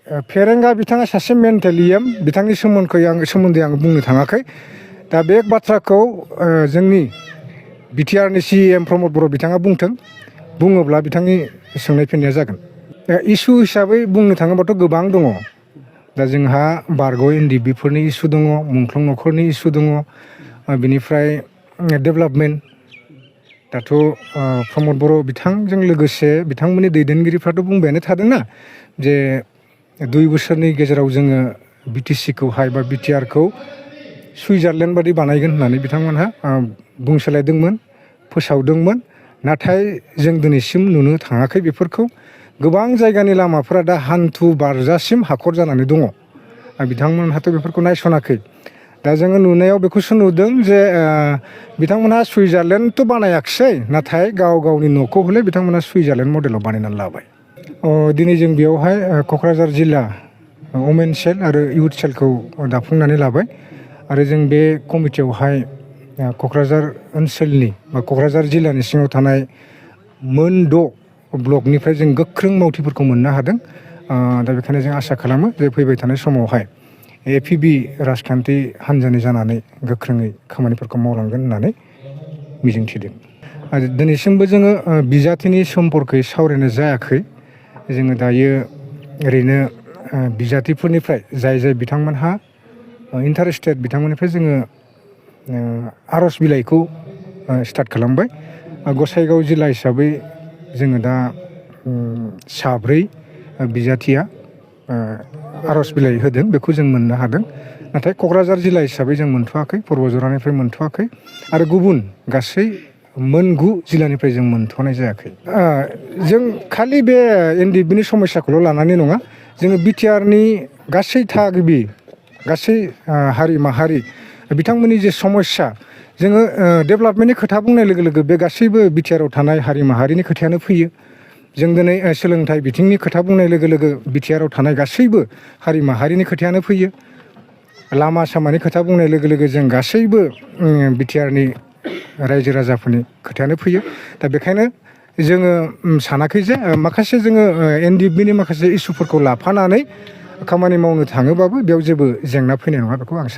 फेरेंगा बिथाङा सासे मेन्टेलियाम बिथांनि सोमोन्दै आं बुंनो थाङाखै दा बे बाथ्राखौ जोंनि बिटिआरनि सिएम प्रमद बर' बिथाङा बुङोब्ला बिथांनि सोंनाय फिननाया जागोन इसु हिसाबै बुंनो थाङोबाथ' गोबां दङ दा जोंहा बारग' एनडिबिफोरनि इसु दङ मुंख्लं न'खरनि इसु दङ बिनिफ्राय डेभेलपमेन्ट दाथ' प्रमद बर' बिथांजों लोगोसे बिथांमोननि दैदेनगिरिफ्राथ' बुंबायानो थादोंना जे 2 बोसोरनि गेजेराव जोङो बिटिसिखौहाय बा बिटिआरखौ सुइजारलेण्ड बादि बानायगोन होननानै बिथांमोनहा बुंसोलायदोंमोन फोसावदोंमोन नाथाय जों दिनैसिम नुनो थाङाखै बेफोरखौ गोबां जायगानि लामाफोरा दा हान्थु बारजासिम हाखर जानानै दङ बिथांमोनहाथ' बेफोरखौ नायसनाखै दा जोङो नुनायाव बेखौसो नुदों जे बिथांमोनहा सुइजारलेण्डथ' बानायाखिसै नाथाय गावनि न'खौ हले बिथांमोनहा सुइजारलेण्ड मडेलाव बानायनानै लाबाय दिनै जों बेयावहाय क'क्राझार जिल्ला वमेन सेल आरो इउथ सेलखौ दाफुंनानै लाबाय आरो जों बे कमिटियावहाय क'क्राझार ओनसोलनि बा क'क्राझार जिल्लानि सिङाव थानाय मोन 6 ब्लकनिफ्राय जों गोख्रों मावथिफोरखौ मोननो हादों दा बेखायनो जों आसा खालामो जे फैबाय थानाय समावहाय एपिबि राजखान्थि हान्जानि जानानै गोख्रोङै खामानिफोरखौ मावलांगोन होननानै मिजिंथिदों आरो दिनैसिमबो जोङो बिजाथिनि सम्पर्कै सावरायनाय जायाखै जोङो दायो ओरैनो बिजाथिफोरनिफ्राय जाय बिथांमोनहा इन्टारेस्टेड बिथांमोननिफ्राय जोङो आर'ज बिलाइखौ स्टार्ट खालामबाय गसाइगाव जिल्ला हिसाबै जोङो दा 4 बिजाथिया आर'ज बिलाइ होदों बेखौ जों मोननो हादों नाथाय क'क्राझार जिल्ला हिसाबै जों मोनथ'वाखै पर्बजरानिफ्राय मोनथ'वाखै आरो गुबुन गासै मोन 9 जिल्लानिफ्राय जों मोनथ'नाय जायाखै जों खालि बे एनडिएफबिनि समस्याखौल' लानानै नङा जोङो बिटिआरनि गासै थागिबि गासै हारि माहारि बिथांमोननि जे समस्या जोङो डेभेलपमेन्टनि खोथा बुंनाय लोगो लोगो बे गासैबो बिटिआराव थानाय हारि माहारिनि खोथायानो फैयो जों दिनै सोलोंथाइ बिथिंनि खोथा बुंनाय लोगो लोगो बिटिआराव थानाय गासैबो हारि माहारिनि खोथायानो फैयो लामा सामानि खोथा बुंनाय लोगो लोगो जों गासैबो बिटिआरनि रायजो राजाफोरनि खोथायानो फैयो दा बेखायनो जोङो सानाखै जे माखासे जोङो एनडिएफबिनि माखासे इसुफोरखौ लाफानानै खामानि मावनो थाङोबाबो बेयाव जेबो जेंना फैनाय नङा बेखौ आं सानो